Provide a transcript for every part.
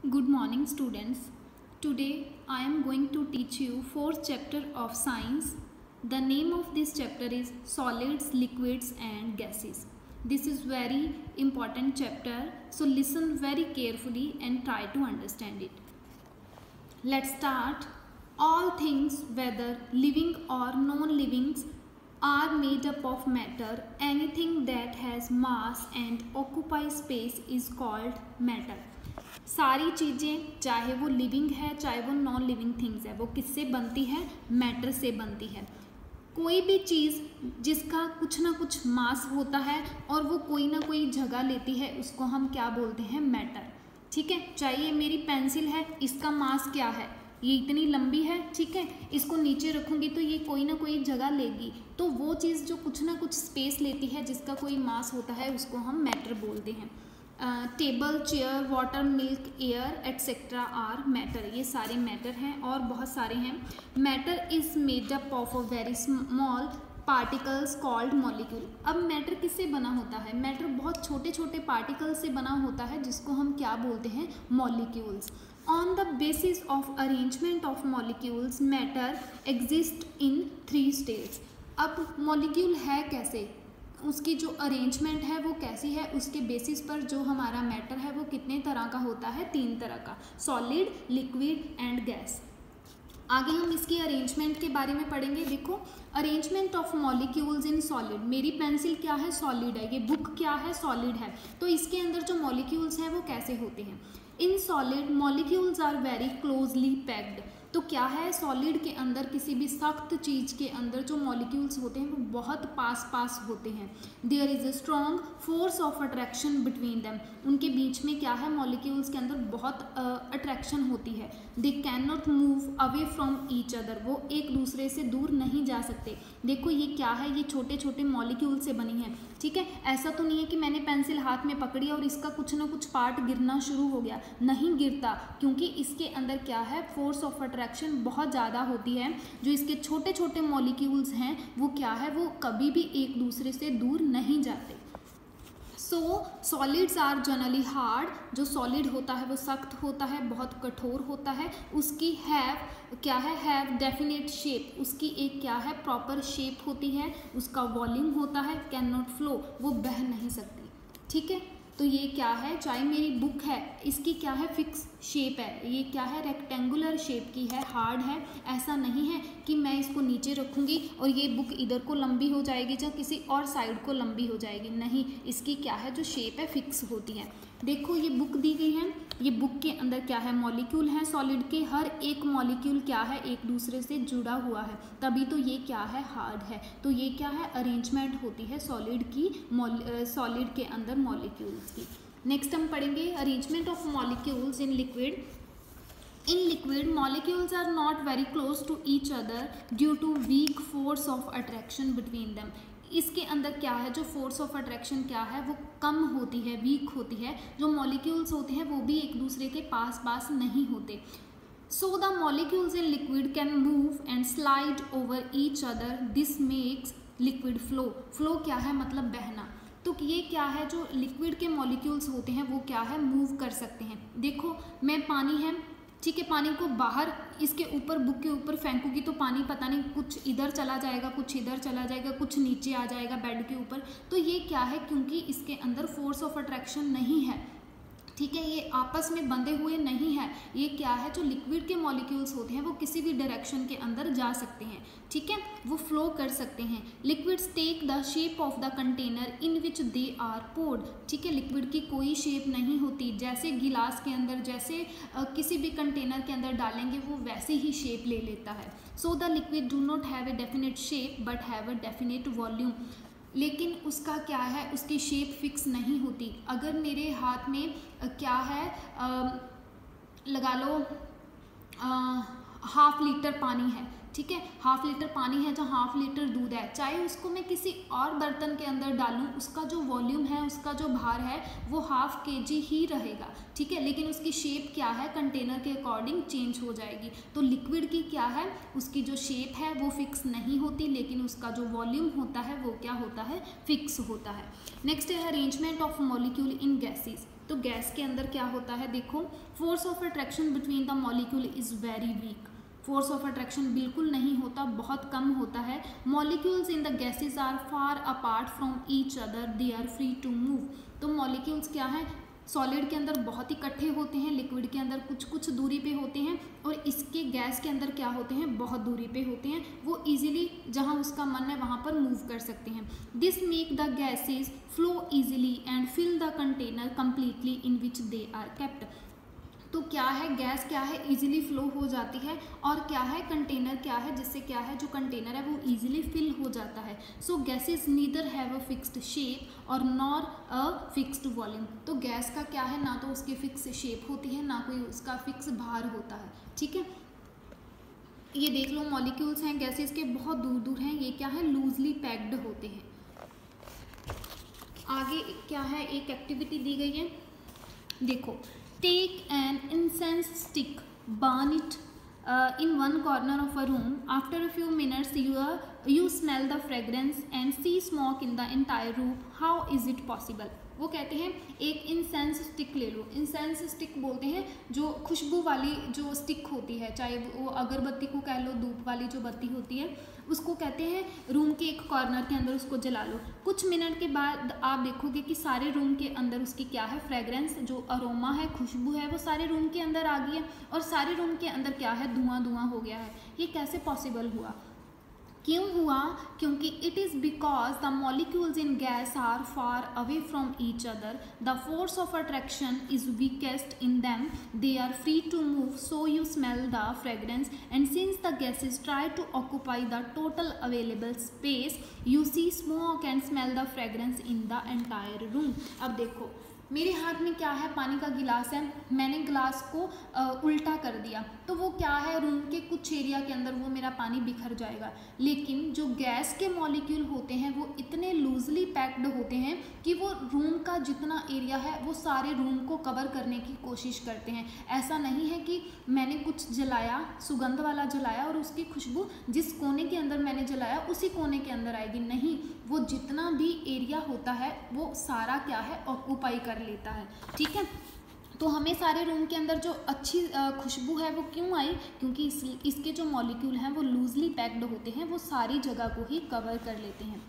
Good morning students. Today I am going to teach you fourth chapter of science. The name of this chapter is solids, liquids and gases. This is very important chapter, so listen very carefully and try to understand it. Let's start. All things, whether living or non-living, are made up of matter. Anything that has mass and occupies space is called matter. सारी चीज़ें, चाहे वो living है चाहे वो non living things है, वो किससे बनती है? मैटर से बनती है। कोई भी चीज़ जिसका कुछ ना कुछ मास होता है और वो कोई ना कोई जगह लेती है, उसको हम क्या बोलते हैं? मैटर। ठीक है, चाहे ये मेरी पेंसिल है, इसका मास क्या है? ये इतनी लंबी है, ठीक है, इसको नीचे रखूँगी तो ये कोई ना कोई जगह लेगी, तो वो चीज़ जो कुछ ना कुछ स्पेस लेती है, जिसका कोई मास होता है, उसको हम मैटर बोलते हैं। Table, chair, water, milk, air etcetera are matter. ये सारे मैटर हैं और बहुत सारे हैं। Matter is made up of a very small particles called molecule. अब मैटर किससे बना होता है? मैटर बहुत छोटे छोटे पार्टिकल्स से बना होता है, जिसको हम क्या बोलते हैं? Molecules. On the basis of arrangement of molecules matter exist in 3 states. अब मॉलिक्यूल है कैसे, उसकी जो अरेंजमेंट है वो कैसी है, उसके बेसिस पर जो हमारा मैटर है वो कितने तरह का होता है? 3 तरह का, सॉलिड, लिक्विड एंड गैस। आगे हम इसकी अरेंजमेंट के बारे में पढ़ेंगे। देखो, arrangement of molecules in solid. मेरी पेंसिल क्या है? सॉलिड है। ये बुक क्या है? सॉलिड है। तो इसके अंदर जो मॉलिक्यूल्स हैं वो कैसे होते हैं? इन solid molecules are very closely packed. तो क्या है? सॉलिड के अंदर, किसी भी सख्त चीज़ के अंदर जो मॉलिक्यूल्स होते हैं वो बहुत पास पास होते हैं। There is a strong force of attraction between them. उनके बीच में क्या है? मॉलिक्यूल्स के अंदर बहुत अट्रैक्शन होती है। They can not move away from each other. वो एक दूसरे से दूर नहीं जा सकते। देखो ये क्या है? ये छोटे छोटे मॉलिक्यूल से बनी है। ठीक है, ऐसा तो नहीं है कि मैंने पेंसिल हाथ में पकड़ी और इसका कुछ ना कुछ पार्ट गिरना शुरू हो गया। नहीं गिरता, क्योंकि इसके अंदर क्या है? फोर्स ऑफ अट्रैक्शन बहुत ज़्यादा होती है। जो इसके छोटे छोटे मॉलिक्यूल्स हैं वो क्या है? वो कभी भी एक दूसरे से दूर नहीं जाते। सो सॉलिड्स आर जनरली हार्ड। जो सॉलिड होता है वो सख्त होता है, बहुत कठोर होता है। उसकी हैव क्या है? Have definite shape. उसकी एक क्या है? प्रॉपर शेप होती है। उसका वॉल्यूम होता है। कैन नॉट फ्लो, वो बह नहीं सकती। ठीक है, तो ये क्या है? चाहे मेरी बुक है, इसकी क्या है? फिक्स शेप है। ये क्या है? रेक्टेंगुलर शेप की है, हार्ड है। ऐसा नहीं है कि मैं इसको नीचे रखूँगी और ये बुक इधर को लंबी हो जाएगी या किसी और साइड को लंबी हो जाएगी। नहीं, इसकी क्या है? जो शेप है फिक्स होती है। देखो ये बुक दी गई है, ये बुक के अंदर क्या है? मॉलिक्यूल है सॉलिड के। हर एक मॉलिक्यूल क्या है? एक दूसरे से जुड़ा हुआ है, तभी तो ये क्या है? हार्ड है। तो ये क्या है? अरेंजमेंट होती है सॉलिड की, सॉलिड के अंदर मॉलिक्यूल्स की। नेक्स्ट हम पढ़ेंगे arrangement of molecules in liquid. In liquid, molecules are not very close to each other due to weak force of attraction between them. इसके अंदर क्या है? जो फोर्स ऑफ अट्रैक्शन क्या है? वो कम होती है, वीक होती है। जो मॉलिक्यूल्स होते हैं वो भी एक दूसरे के पास पास नहीं होते। So the molecules in liquid can move and slide over each other. This makes liquid flow. Flow क्या है? मतलब बहना। तो ये क्या है? जो लिक्विड के मॉलिक्यूल्स होते हैं वो क्या है? मूव कर सकते हैं। देखो मैं पानी है, ठीक है, पानी को बाहर इसके ऊपर, बुक के ऊपर फेंकूंगी तो पानी पता नहीं कुछ इधर चला जाएगा, कुछ इधर चला जाएगा, कुछ नीचे आ जाएगा बेड के ऊपर। तो ये क्या है? क्योंकि इसके अंदर फोर्स ऑफ अट्रैक्शन नहीं है। ठीक है, ये आपस में बंधे हुए नहीं है। ये क्या है? जो लिक्विड के मॉलिक्यूल्स होते हैं वो किसी भी डायरेक्शन के अंदर जा सकते हैं। ठीक है, वो फ्लो कर सकते हैं। Liquids take the shape of the container in which they are poured. ठीक है, लिक्विड की कोई शेप नहीं होती। जैसे गिलास के अंदर, जैसे किसी भी कंटेनर के अंदर डालेंगे वो वैसे ही शेप ले लेता है। So the liquid do not have a definite shape but have a definite volume. लेकिन उसका क्या है? उसकी शेप फिक्स नहीं होती। अगर मेरे हाथ में क्या है, लगा लो 1/2 लीटर पानी है, ठीक है, 1/2 लीटर पानी है, जहाँ 1/2 लीटर दूध है, चाहे उसको मैं किसी और बर्तन के अंदर डालूं, उसका जो वॉल्यूम है, उसका जो भार है वो 1/2 kg ही रहेगा। ठीक है, लेकिन उसकी शेप क्या है? कंटेनर के अकॉर्डिंग चेंज हो जाएगी। तो लिक्विड की क्या है? उसकी जो शेप है वो फिक्स नहीं होती, लेकिन उसका जो वॉल्यूम होता है वो क्या होता है? फिक्स होता है। नेक्स्ट है arrangement of molecule in gases. तो गैस के अंदर क्या होता है, देखो force of attraction between the molecule is very weak. Force of attraction बिल्कुल नहीं होता, बहुत कम होता है। Molecules in the gases are far apart from each other, they are free to move. तो मॉलिक्यूल्स क्या है, सॉलिड के अंदर बहुत इकट्ठे होते हैं, लिक्विड के अंदर कुछ कुछ दूरी पे होते हैं, और इसके गैस के अंदर क्या होते हैं, बहुत दूरी पे होते हैं। वो इजीली जहां उसका मन है वहां पर मूव कर सकते हैं। This make the gases flow easily and fill the container completely in which they are kept. तो क्या है, गैस क्या है, इजीली फ्लो हो जाती है, और क्या है, कंटेनर क्या है, जिससे क्या है, जो कंटेनर है वो इजीली फिल हो जाता है। So gases neither have a fixed shape और नॉर अ फिक्स्ड वॉल्यूम। तो गैस का क्या है, ना तो उसकी फिक्स शेप होती है, ना कोई उसका फिक्स भार होता है। ठीक है, ये देख लो मॉलिक्यूल्स हैं गैसेस के, बहुत दूर दूर हैं, ये क्या है, लूजली पैक्ड होते हैं। आगे क्या है, एक एक्टिविटी दी गई है, देखो, take an incense stick, burn it in one corner of a room. After a few minutes you smell the fragrance and see smoke in the entire room. How is it possible? वो कहते हैं एक incense stick ले लो। Incense stick बोलते हैं जो खुशबू वाली जो स्टिक होती है, चाहे वो अगरबत्ती को कह लो, धूप वाली जो बत्ती होती है उसको कहते हैं। रूम के एक कॉर्नर के अंदर उसको जला लो, कुछ मिनट के बाद आप देखोगे कि सारे रूम के अंदर उसकी क्या है, फ्रेग्रेंस, जो अरोमा है, खुशबू है, वो सारे रूम के अंदर आ गई है, और सारे रूम के अंदर क्या है, धुआं धुआं हो गया है। ये कैसे पॉसिबल हुआ, क्यों हुआ, क्योंकि it is because the molecules in gas are far away from each other, the force of attraction is weakest in them, they are free to move, so you smell the fragrance, and since the gases try to occupy the total available space, you see smoke and smell the fragrance in the entire room. अब देखो मेरे हाथ में क्या है, पानी का गिलास है, मैंने गिलास को उल्टा कर दिया, तो वो क्या है, रूम के कुछ एरिया के अंदर वो मेरा पानी बिखर जाएगा। लेकिन जो गैस के मॉलिक्यूल होते हैं वो इतने लूजली पैक्ड होते हैं कि वो रूम का जितना एरिया है वो सारे रूम को कवर करने की कोशिश करते हैं। ऐसा नहीं है कि मैंने कुछ जलाया, सुगंध वाला जलाया, और उसकी खुशबू जिस कोने के अंदर मैंने जलाया उसी कोने के अंदर आएगी, नहीं, वो जितना भी एरिया होता है वो सारा क्या है, ऑक्यूपाई कर लेता है। ठीक है, तो हमें सारे रूम के अंदर जो अच्छी खुशबू है वो क्यों आई, क्योंकि इसके जो मॉलिक्यूल हैं वो लूजली पैक्ड होते हैं, वो सारी जगह को ही कवर कर लेते हैं।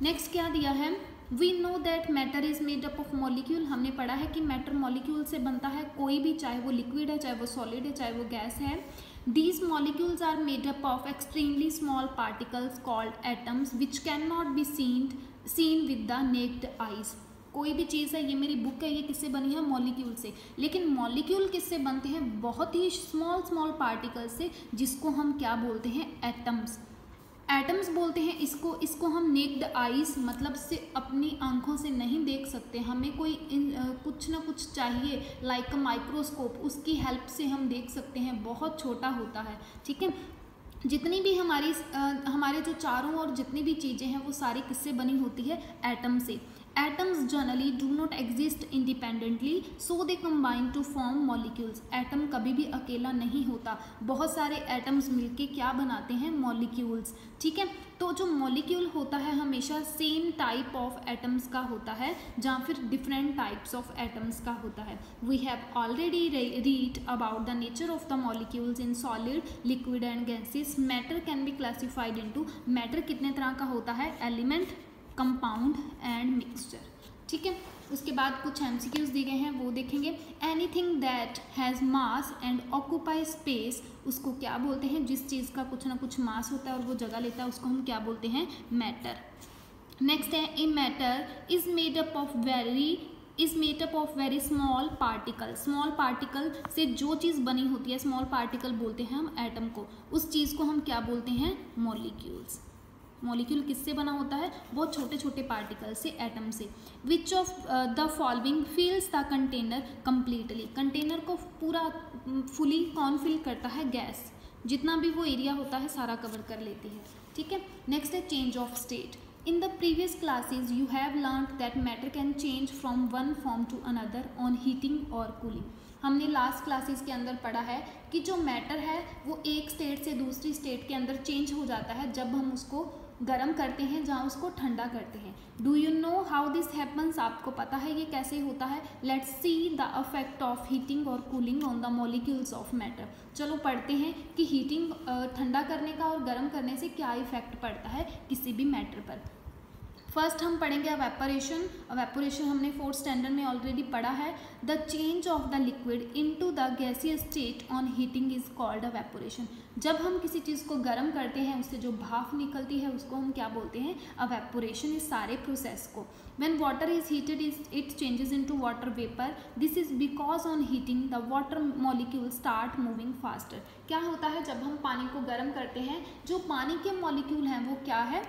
नेक्स्ट क्या दिया है, we know that matter is made up of molecule. हमने पढ़ा है कि मैटर मॉलिक्यूल से बनता है, कोई भी, चाहे वो लिक्विड है, चाहे वो सॉलिड है, चाहे वो गैस है। These molecules are made up of extremely small particles called atoms which cannot be seen with the naked eyes. कोई भी चीज़ है, ये मेरी बुक है, ये किससे बनी है, मॉलिक्यूल से। लेकिन मॉलिक्यूल किससे बनते हैं, बहुत ही स्मॉल पार्टिकल से, जिसको हम क्या बोलते हैं, एटम्स। एटम्स बोलते हैं इसको हम नेक्ड आइज मतलब से अपनी आंखों से नहीं देख सकते, हमें कोई कुछ ना कुछ चाहिए, लाइक माइक्रोस्कोप, उसकी हेल्प से हम देख सकते हैं, बहुत छोटा होता है। ठीक है, जितनी भी हमारे जो चारों ओर जितनी भी चीज़ें हैं वो सारी किससे बनी होती है, एटम से। Atoms generally do not exist independently, so they combine to form molecules. Atom कभी भी अकेला नहीं होता, बहुत सारे एटम्स मिलके क्या बनाते हैं, मॉलिक्यूल्स। ठीक है, तो जो मॉलिक्यूल होता है हमेशा सेम टाइप ऑफ एटम्स का होता है, जहाँ फिर डिफरेंट टाइप्स ऑफ एटम्स का होता है। We have already read about the nature of the molecules in solid, liquid and gases. Matter can be classified into, matter कितने तरह का होता है, एलिमेंट, कंपाउंड एंड मिक्सचर। ठीक है, उसके बाद कुछ एमसीक्यूज दिए गए हैं वो देखेंगे। Anything that has mass and occupy space, उसको क्या बोलते हैं, जिस चीज़ का कुछ ना कुछ मास होता है और वो जगह लेता है उसको हम क्या बोलते हैं, मैटर। नेक्स्ट है, a matter is made up of very small particle. Small particle से जो चीज़ बनी होती है, स्मॉल पार्टिकल बोलते हैं हम एटम को, उस चीज़ को हम क्या बोलते हैं, मॉलिक्यूल्स। मॉलिक्यूल किससे बना होता है, बहुत छोटे छोटे पार्टिकल से, एटम से। विच of the following फिल्स the container completely, container को पूरा फुली कौन फिल करता है, गैस, जितना भी वो एरिया होता है सारा कवर कर लेती है। ठीक है, नेक्स्ट है change of state. In the previous classes you have learned that matter can change from one form to another on heating और कूलिंग। हमने लास्ट क्लासेस के अंदर पढ़ा है कि जो मैटर है वो एक स्टेट से दूसरी स्टेट के अंदर चेंज हो जाता है जब हम उसको गर्म करते हैं, जहाँ उसको ठंडा करते हैं। Do you know how this happens? आपको पता है ये कैसे होता है? Let's see the effect of heating और cooling on the molecules of matter. चलो पढ़ते हैं कि हीटिंग ठंडा करने का और गर्म करने से क्या इफेक्ट पड़ता है किसी भी मैटर पर। फर्स्ट हम पढ़ेंगे अवेपोरेशन। अवेपोरेशन हमने 4th स्टैंडर्ड में ऑलरेडी पढ़ा है। The change of the liquid into the gaseous state on heating is called evaporation. जब हम किसी चीज़ को गर्म करते हैं उससे जो भाप निकलती है उसको हम क्या बोलते हैं? अवेपोरेशन। इस सारे प्रोसेस को when water is heated it changes into water vapour. This is because on heating the water molecule start moving faster. क्या होता है जब हम पानी को गर्म करते हैं, जो पानी के मॉलिक्यूल हैं वो क्या है,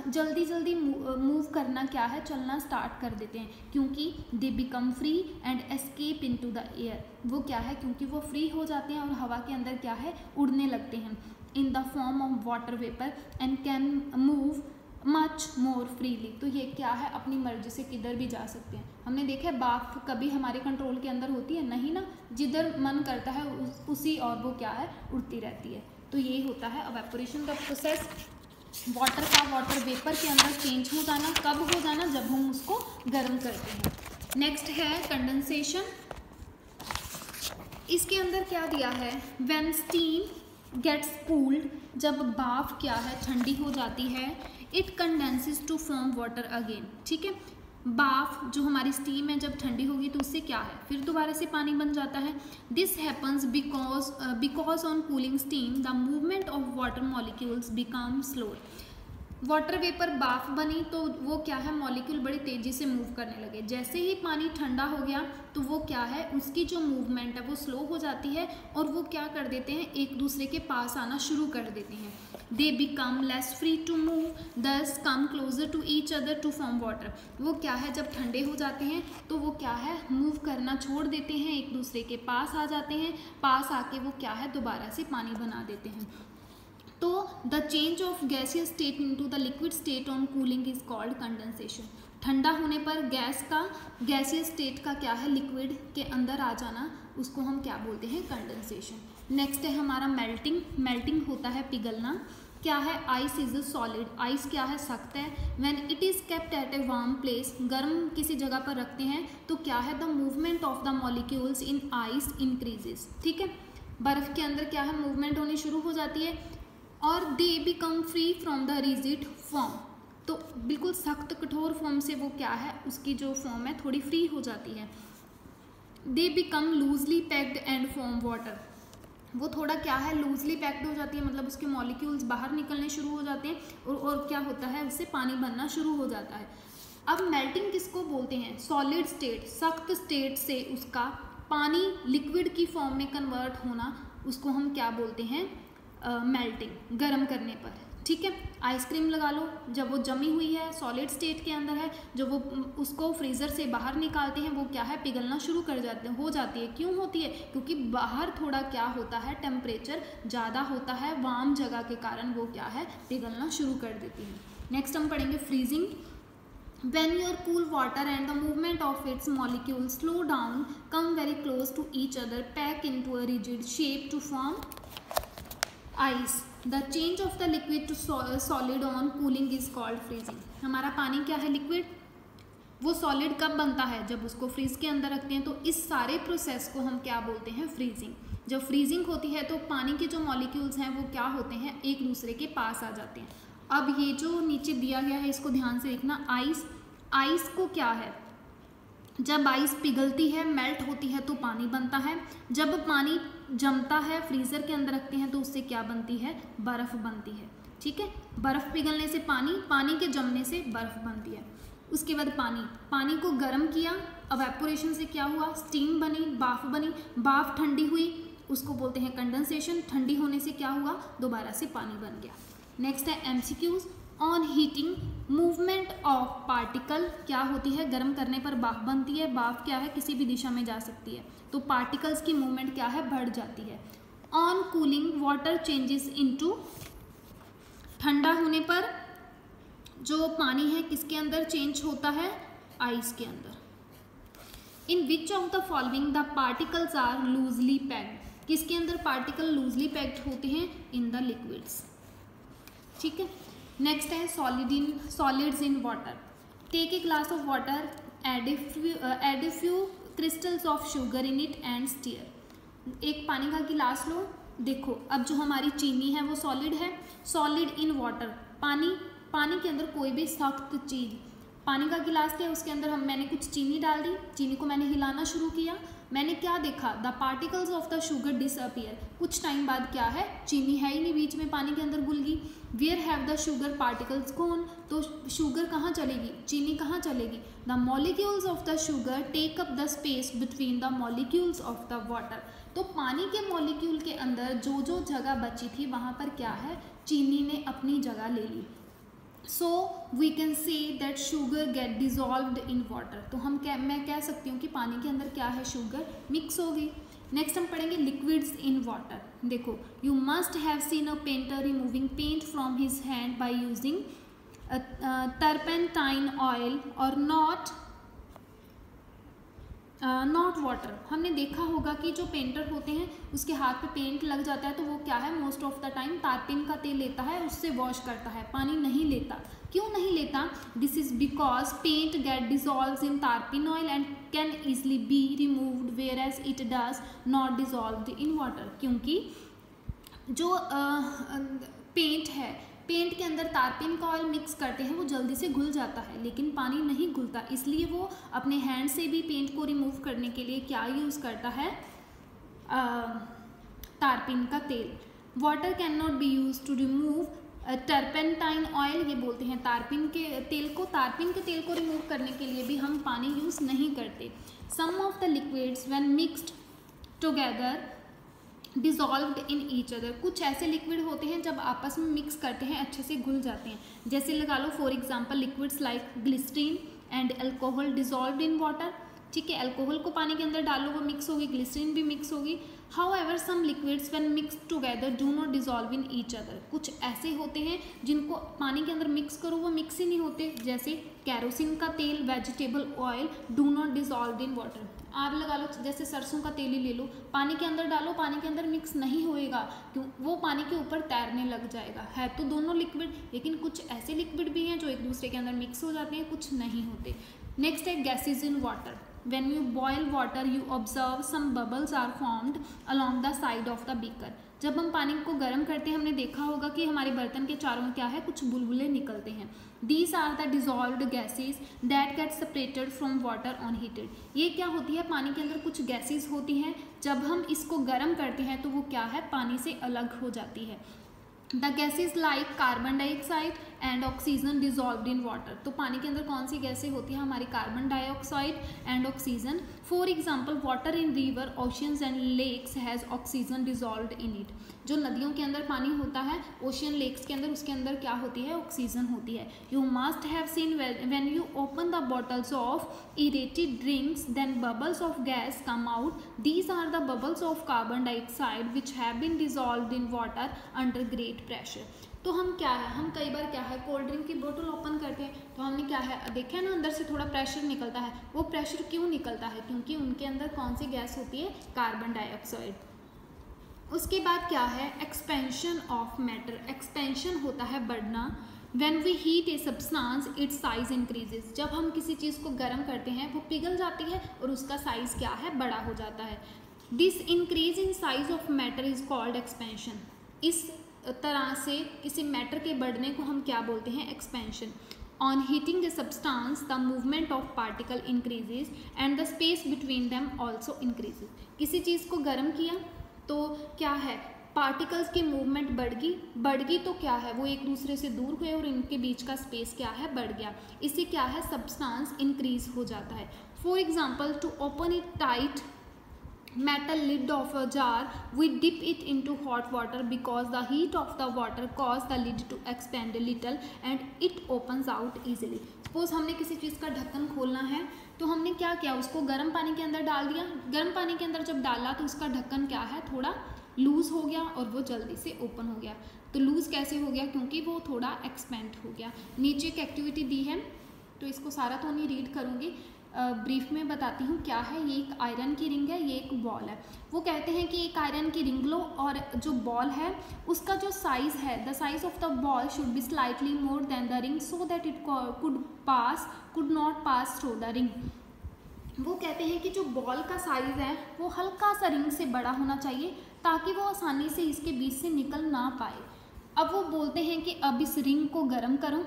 जल्दी जल्दी मूव करना क्या है, चलना स्टार्ट कर देते हैं, क्योंकि they become free and escape into the air. वो क्या है, क्योंकि वो फ्री हो जाते हैं और हवा के अंदर क्या है, उड़ने लगते हैं in the form of water vapour and can move much more freely. तो ये क्या है, अपनी मर्जी से किधर भी जा सकते हैं। हमने देखा है भाप कभी हमारे कंट्रोल के अंदर होती है नहीं ना, जिधर मन करता है उसी और वो क्या है, उड़ती रहती है। तो ये होता है अवेपोरेशन का प्रोसेस। वाटर का वाटर वेपर के अंदर चेंज हो जाना, कब हो जाना, जब हम उसको गर्म करते हैं। नेक्स्ट है कंडेंसेशन। इसके अंदर क्या दिया है, व्हेन स्टीम गेट्स कूल्ड, जब भाप क्या है ठंडी हो जाती है, it condenses to form water again. ठीक है, भाप जो हमारी स्टीम है जब ठंडी होगी तो उससे क्या है, फिर दोबारा से पानी बन जाता है। This happens because on cooling steam the movement of water molecules become slow. Water vapour भाप बनी तो वो क्या है, मॉलिक्यूल बड़ी तेज़ी से मूव करने लगे। जैसे ही पानी ठंडा हो गया तो वो क्या है, उसकी जो मूवमेंट है वो स्लो हो जाती है और वो क्या कर देते हैं, एक दूसरे के पास आना शुरू कर देते हैं। They become less free to move thus come closer to each other to form water. वो क्या है, जब ठंडे हो जाते हैं तो वो क्या है, मूव करना छोड़ देते हैं, एक दूसरे के पास आ जाते हैं, पास आके वो क्या है, दोबारा से पानी बना देते हैं। तो the change of gaseous state into the liquid state on cooling is called condensation. ठंडा होने पर गैस का गैसियस स्टेट का क्या है, लिक्विड के अंदर आ जाना, उसको हम क्या बोलते हैं, कंडेंसेशन। नेक्स्ट है हमारा मेल्टिंग। मेल्टिंग होता है पिघलना। क्या है, ice is a solid. Ice क्या है, सख्त है। When it is kept at a warm place, गर्म किसी जगह पर रखते हैं तो क्या है, the movement of the molecules in ice increases. ठीक है, बर्फ़ के अंदर क्या है, मूवमेंट होनी शुरू हो जाती है और they become free from the rigid form. तो बिल्कुल सख्त कठोर फॉर्म से वो क्या है, उसकी जो फॉर्म है थोड़ी फ्री हो जाती है। They become loosely packed and form water. वो थोड़ा क्या है, लूजली पैक्ड हो जाती है, मतलब उसके मॉलिक्यूल्स बाहर निकलने शुरू हो जाते हैं और क्या होता है, उससे पानी बनना शुरू हो जाता है। अब मेल्टिंग किसको बोलते हैं, सॉलिड स्टेट, सख्त स्टेट से उसका पानी लिक्विड की फॉर्म में कन्वर्ट होना, उसको हम क्या बोलते हैं, मेल्टिंग, गर्म करने पर। ठीक है, आइसक्रीम लगा लो, जब वो जमी हुई है, सॉलिड स्टेट के अंदर है, जब वो उसको फ्रीज़र से बाहर निकालते हैं वो क्या है, पिघलना शुरू कर जाते हैं, हो जाती है। क्यों होती है, क्योंकि बाहर थोड़ा क्या होता है, टेम्परेचर ज़्यादा होता है, वार्म जगह के कारण वो क्या है, पिघलना शुरू कर देती है। नेक्स्ट हम पढ़ेंगे freezing. When your cool water and the movement of its molecules slow down, come very close to each other, pack into a rigid shape to form ice. The change of the liquid to solid on cooling is called freezing. हमारा पानी क्या है, liquid, वो solid कब बनता है, जब उसको फ्रीज के अंदर रखते हैं। तो इस सारे प्रोसेस को हम क्या बोलते हैं, फ्रीजिंग। जब फ्रीजिंग होती है तो पानी के जो मॉलिक्यूल्स हैं वो क्या होते हैं, एक दूसरे के पास आ जाते हैं। अब ये जो नीचे दिया गया है इसको ध्यान से देखना। आइस, आइस को क्या है, जब आइस पिघलती है, मेल्ट होती है तो पानी बनता है। जब पानी जमता है, फ्रीज़र के अंदर रखते हैं तो उससे क्या बनती है, बर्फ़ बनती है। ठीक है, बर्फ़ पिघलने से पानी, पानी के जमने से बर्फ़ बनती है। उसके बाद पानी को गर्म किया, एवेपोरेशन से क्या हुआ, स्टीम बनी, भाप बनी, भाप ठंडी हुई, उसको बोलते हैं कंडेंसेशन। ठंडी होने से क्या हुआ, दोबारा से पानी बन गया। नेक्स्ट है MCQs. On heating movement of particle क्या होती है, गर्म करने पर भाप बनती है। भाप क्या है, किसी भी दिशा में जा सकती है, तो पार्टिकल्स की मूवमेंट क्या है, बढ़ जाती है। On cooling water changes into, ठंडा होने पर जो पानी है किसके अंदर चेंज होता है, आइस के अंदर। In which of the following the particles are loosely packed, किसके अंदर पार्टिकल लूजली पैक्ड होते हैं, इन द लिक्विड्स। ठीक है, नेक्स्ट है solids in water. Take a glass of water, add a few crystals of sugar in it and stir. एक पानी का गिलास लो, देखो अब जो हमारी चीनी है वो सॉलिड है, सॉलिड इन वाटर, पानी के अंदर कोई भी सख्त चीज़, पानी का गिलास है उसके अंदर मैंने कुछ चीनी डाल दी, चीनी को मैंने हिलाना शुरू किया, मैंने क्या देखा, the particles of the sugar disappear. कुछ टाइम बाद क्या है, चीनी है ही नहीं बीच में, पानी के अंदर घुल गई। Where have the sugar particles gone, तो शुगर कहाँ चलेगी, चीनी कहाँ चलेगी। The molecules of the sugar take up the space between the molecules of the water. तो पानी के मॉलिक्यूल के अंदर जो जो जगह बची थी वहाँ पर क्या है, चीनी ने अपनी जगह ले ली। So we can say that sugar get dissolved in water. तो मैं कह सकती हूँ कि पानी के अंदर क्या है, शुगर मिक्स हो गई। नेक्स्ट हम पढ़ेंगे लिक्विड्स इन वाटर। देखो, you must have seen a painter removing paint from his hand by using turpentine oil और नॉट वाटर। हमने देखा होगा कि जो पेंटर होते हैं उसके हाथ पे पेंट लग जाता है तो वो क्या है, मोस्ट ऑफ द टाइम तारपीन का तेल लेता है, उससे वॉश करता है, पानी नहीं लेता। क्यों नहीं लेता, this is because paint get dissolves in तारपीन oil and can easily be removed whereas it does not dissolved in water. क्योंकि जो पेंट है, पेंट के अंदर तारपीन का ऑयल मिक्स करते हैं, वो जल्दी से घुल जाता है, लेकिन पानी नहीं घुलता, इसलिए वो अपने हैंड से भी पेंट को रिमूव करने के लिए क्या यूज़ करता है, तारपीन का तेल। Water can not be use to remove turpentine oil, ये बोलते हैं तारपीन के तेल को रिमूव करने के लिए भी हम पानी यूज़ नहीं करते। Some of the liquids when mixed together dissolved in each other. कुछ ऐसे लिक्विड होते हैं जब आपस में मिक्स करते हैं अच्छे से घुल जाते हैं। जैसे लगा लो for example liquids like glycerine and alcohol dissolved in water. ठीक है, अल्कोहल को पानी के अंदर डालो वो मिक्स होगी, ग्लिसरीन भी मिक्स होगी। However some liquids when mixed together do not dissolve in each other. कुछ ऐसे होते हैं जिनको पानी के अंदर मिक्स करो वो मिक्स ही नहीं होते, जैसे कैरोसिन का तेल, vegetable oil do not dissolve in water. आप लगा लो जैसे सरसों का तेल ही ले लो, पानी के अंदर डालो, पानी के अंदर मिक्स नहीं होएगा, क्यों, वो पानी के ऊपर तैरने लग जाएगा। है तो दोनों लिक्विड, लेकिन कुछ ऐसे लिक्विड भी हैं जो एक दूसरे के अंदर मिक्स हो जाते हैं, कुछ नहीं होते। नेक्स्ट है gases in water. When you boil water, you observe some bubbles are formed along the side of the beaker. जब हम पानी को गर्म करते हैं हमने देखा होगा कि हमारे बर्तन के चारों क्या है, कुछ बुलबुले निकलते हैं। These are the dissolved gases that get separated from water on heated. ये क्या होती है, पानी के अंदर कुछ गैसेस होती हैं, जब हम इसको गर्म करते हैं तो वो क्या है, पानी से अलग हो जाती है। The gases like carbon dioxide and oxygen dissolved in water. तो पानी के अंदर कौन सी गैसें होती हैं, हमारी carbon dioxide and oxygen. For example water in river, oceans and lakes has oxygen dissolved in it. जो नदियों के अंदर पानी होता है, ओशियन लेक्स के अंदर, उसके अंदर क्या होती है, ऑक्सीजन होती है। You must have seen when you open the bottles of aerated drinks then bubbles of gas come out. These are the bubbles of carbon dioxide which have been dissolved in water under great pressure. तो हम क्या है, हम कई बार क्या है, cold drink की बोतल ओपन करते हैं तो हमने क्या है देखा है ना, अंदर से थोड़ा प्रेशर निकलता है। वो प्रेशर क्यों निकलता है, क्योंकि उनके अंदर कौन सी गैस होती है, कार्बन डाइऑक्साइड। उसके बाद क्या है, एक्सपेंशन ऑफ मैटर। एक्सपेंशन होता है बढ़ना। When we heat a substance, its size increases. जब हम किसी चीज़ को गर्म करते हैं वो पिघल जाती है और उसका साइज क्या है, बड़ा हो जाता है। This increase in size of matter is called expansion. इस तरह से किसी मैटर के बढ़ने को हम क्या बोलते हैं, expansion. On heating a substance, the movement of particle increases and the space between them also increases. किसी चीज़ को गर्म किया तो क्या है, पार्टिकल्स की मूवमेंट बढ़ गई तो क्या है, वो एक दूसरे से दूर हुए और इनके बीच का स्पेस क्या है, बढ़ गया। इससे क्या है, सब्सटेंस इंक्रीज हो जाता है। For example, to open it tight metal lid of a jar, we dip it into hot water because the heat of the water cause the lid to expand a little and it opens out easily. Suppose हमने किसी चीज़ का ढक्कन खोलना है तो हमने क्या किया, उसको गर्म पानी के अंदर डाल दिया। गर्म पानी के अंदर जब डाला तो उसका ढक्कन क्या है, थोड़ा लूज हो गया और वो जल्दी से ओपन हो गया। तो लूज कैसे हो गया, क्योंकि वो थोड़ा एक्सपेंड हो गया। नीचे एक एक्टिविटी दी है तो इसको सारा तो नहीं रीड करूँगी। ब्रीफ में बताती हूँ क्या है। ये एक आयरन की रिंग है, ये एक बॉल है। वो कहते हैं कि एक आयरन की रिंग लो और जो बॉल है उसका जो साइज़ है, the size of the ball should be slightly more than the ring so that it could not pass through the ring. वो कहते हैं कि जो बॉल का साइज़ है वो हल्का सा रिंग से बड़ा होना चाहिए ताकि वो आसानी से इसके बीच से निकल ना पाए। अब वो बोलते हैं कि अब इस रिंग को गर्म करो।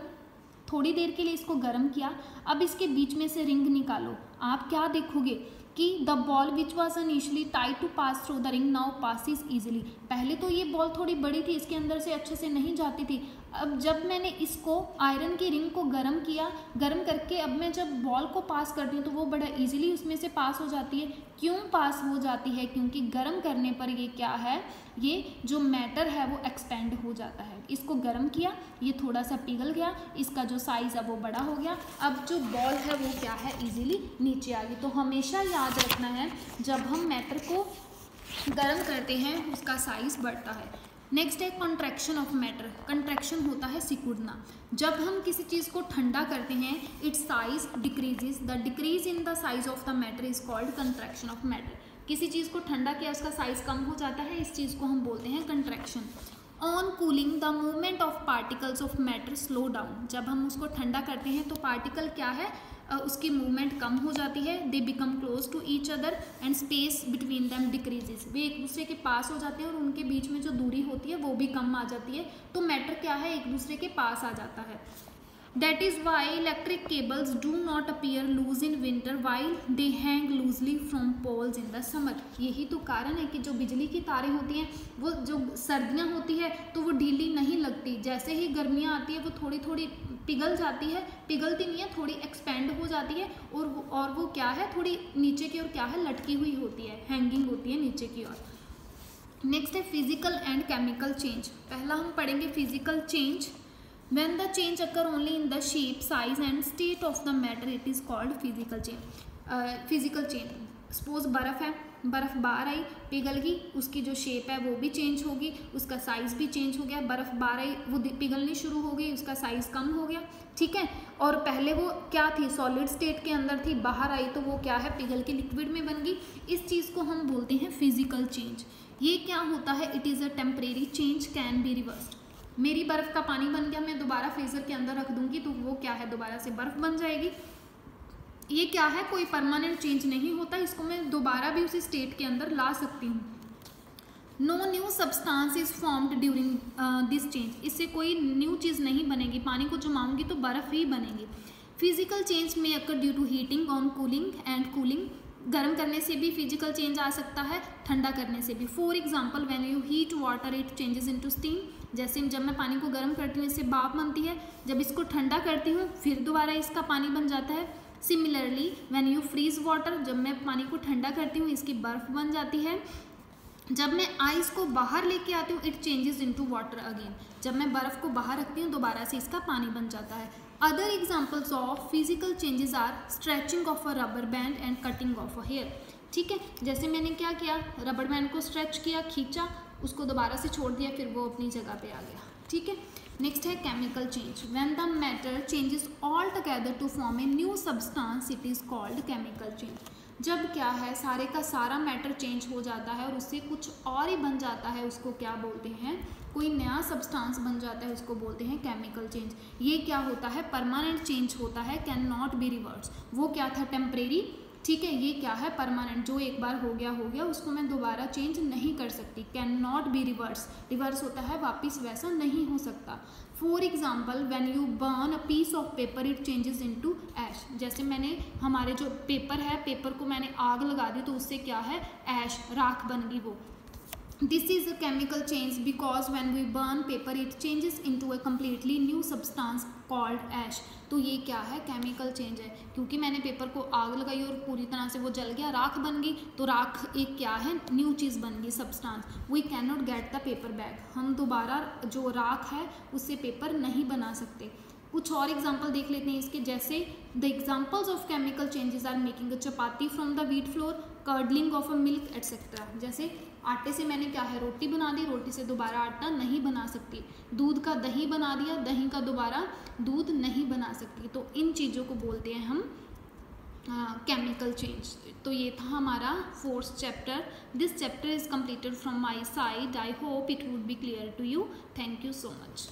थोड़ी देर के लिए इसको गर्म किया, अब इसके बीच में से रिंग निकालो। आप क्या देखोगे कि the ball which was initially tied to pass through the ring now passes easily. पहले तो ये बॉल थोड़ी बड़ी थी, इसके अंदर से अच्छे से नहीं जाती थी। अब जब मैंने इसको आयरन की रिंग को गर्म किया, गर्म करके अब मैं जब बॉल को पास करती हूँ तो वो बड़ा इजीली उसमें से पास हो जाती है। क्यों पास हो जाती है? क्योंकि गर्म करने पर ये क्या है, ये जो मैटर है वो एक्सपेंड हो जाता है। इसको गर्म किया, ये थोड़ा सा पिघल गया, इसका जो साइज़ है वो बड़ा हो गया। अब जो बॉल है वो क्या है, इजीली नीचे आ गई। तो हमेशा याद रखना है जब हम मैटर को गर्म करते हैं उसका साइज़ बढ़ता है। नेक्स्ट है कॉन्ट्रैक्शन ऑफ मैटर। कंट्रैक्शन होता है सिकुड़ना। जब हम किसी चीज़ को ठंडा करते हैं it's size decreases. The decrease in the size of the matter is called contraction of matter. किसी चीज़ को ठंडा किया उसका साइज कम हो जाता है, इस चीज़ को हम बोलते हैं contraction. On cooling the movement of particles of matter slow down. जब हम उसको ठंडा करते हैं तो पार्टिकल क्या है, उसकी मूवमेंट कम हो जाती है। They become close to each other and space between them decreases. वे एक दूसरे के पास हो जाते हैं और उनके बीच में जो दूरी होती है वो भी कम आ जाती है। तो मैटर क्या है, एक दूसरे के पास आ जाता है। That is why electric cables do not appear loose in winter while they hang loosely from poles in the summer। यही तो कारण है कि जो बिजली की तारें होती हैं वो जो सर्दियाँ होती है तो वो ढीली नहीं लगती, जैसे ही गर्मियाँ आती है वो थोड़ी थोड़ी पिघल जाती है, पिघलती नहीं है, थोड़ी एक्सपेंड हो जाती है और वो क्या है, थोड़ी नीचे की ओर क्या है, लटकी हुई होती है, हैंगिंग होती है नीचे की ओर। नेक्स्ट है फिजिकल एंड केमिकल चेंज। पहला हम पढ़ेंगे physical change. When the change occur only in the shape, size and state of the matter, it is called physical change. Physical change. Suppose बर्फ़ है, बर्फ़ बाहर आई, पिघल गई, उसकी जो शेप है वो भी चेंज होगी, उसका साइज़ भी चेंज हो गया। बर्फ़ बाहर आई, वो पिघलनी शुरू हो गई, उसका साइज़ कम हो गया, ठीक है। और पहले वो क्या थी, सॉलिड स्टेट के अंदर थी, बाहर आई तो वो क्या है, पिघल के लिक्विड में बन गई। इस चीज़ को हम बोलते हैं फिजिकल चेंज। ये क्या होता है, it is a temporary change, can be reversed. मेरी बर्फ़ का पानी बन गया, मैं दोबारा फ्रीज़र के अंदर रख दूंगी तो वो क्या है, दोबारा से बर्फ़ बन जाएगी। ये क्या है, कोई परमानेंट चेंज नहीं होता, इसको मैं दोबारा भी उसी स्टेट के अंदर ला सकती हूँ। No new substance is formed during this change. इससे कोई न्यू चीज़ नहीं बनेगी, पानी को जमाऊंगी तो बर्फ़ ही बनेगी। फिजिकल चेंज में occur due to heating on cooling and cooling. गर्म करने से भी फिजिकल चेंज आ सकता है, ठंडा करने से भी। For example when you heat water it changes into steam. जैसे जब मैं पानी को गर्म करती हूँ इससे भाप बनती है, जब इसको ठंडा करती हूँ फिर दोबारा इसका पानी बन जाता है। Similarly when you freeze water, जब मैं पानी को ठंडा करती हूँ इसकी बर्फ़ बन जाती है। जब मैं आइस को बाहर लेके आती हूँ it changes into water again. जब मैं बर्फ़ को बाहर रखती हूँ दोबारा से इसका पानी बन जाता है। Other examples of physical changes are stretching of a rubber band and cutting of a hair. ठीक है, जैसे मैंने क्या किया, रबर बैंड को स्ट्रेच किया, खींचा, उसको दोबारा से छोड़ दिया, फिर वो अपनी जगह पे आ गया। ठीक है, नेक्स्ट है chemical change. When the matter changes all together to form a new substance it is called chemical change. जब क्या है, सारे का सारा मैटर चेंज हो जाता है और उससे कुछ और ही बन जाता है, उसको क्या बोलते हैं, कोई नया सब्सटेंस बन जाता है, उसको बोलते हैं केमिकल चेंज। ये क्या होता है, परमानेंट चेंज होता है, कैन नॉट बी रिवर्स। वो क्या था, टेम्परेरी, ठीक है। ये क्या है, परमानेंट, जो एक बार हो गया, उसको मैं दोबारा चेंज नहीं कर सकती, can not be reverse. Reverse होता है वापस वैसा नहीं हो सकता। For example when you burn a piece of paper it changes into ash. जैसे मैंने हमारे जो पेपर है, पेपर को मैंने आग लगा दी तो उससे क्या है, ऐश, राख बन गई वो। This is a chemical change because when we burn paper it changes into a completely new substance called ash। तो ये क्या है, केमिकल चेंज है, क्योंकि मैंने पेपर को आग लगाई और पूरी तरह से वो जल गया, राख बन गई, तो राख एक क्या है, न्यू चीज़ बन गई, substance. We can not get the paper back. हम दोबारा जो राख है उससे पेपर नहीं बना सकते। कुछ और एग्जाम्पल देख लेते हैं इसके, जैसे the examples of chemical changes are making a chapati from the wheat flour, curdling of a milk etcetera. जैसे आटे से मैंने क्या है, रोटी बना दी, रोटी से दोबारा आटा नहीं बना सकती। दूध का दही बना दिया, दही का दोबारा दूध नहीं बना सकती। तो इन चीज़ों को बोलते हैं हम केमिकल चेंज। तो ये था हमारा 4th chapter. This chapter is completed from my side. I hope it would be clear to you. Thank you so much.